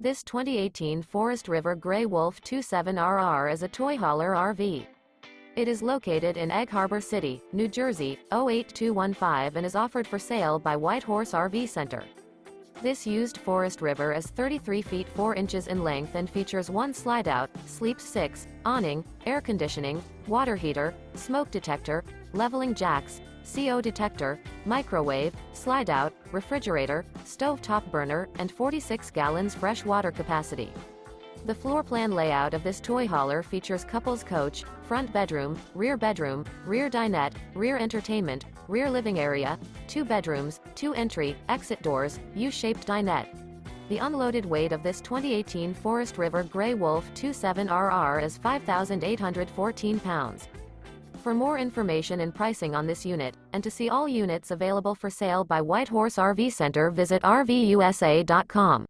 This 2018 Forest River Grey Wolf 27RR is a toy hauler RV. It is located in Egg Harbor City, New Jersey, 08215 and is offered for sale by White Horse RV Center. This used Forest River is 33 feet 4 inches in length and features one slide-out, sleeps 6, awning, air conditioning, water heater, smoke detector, leveling jacks, CO detector, microwave, slide-out, refrigerator, stove-top burner, and 46 gallons fresh water capacity. The floor plan layout of this toy hauler features couples coach, front bedroom, rear dinette, rear entertainment, rear living area, 2 bedrooms, 2 entry, exit doors, U-shaped dinette. The unloaded weight of this 2018 Forest River Grey Wolf 27RR is 5,814 pounds. For more information and pricing on this unit, and to see all units available for sale by White Horse RV Center, visit RVUSA.com.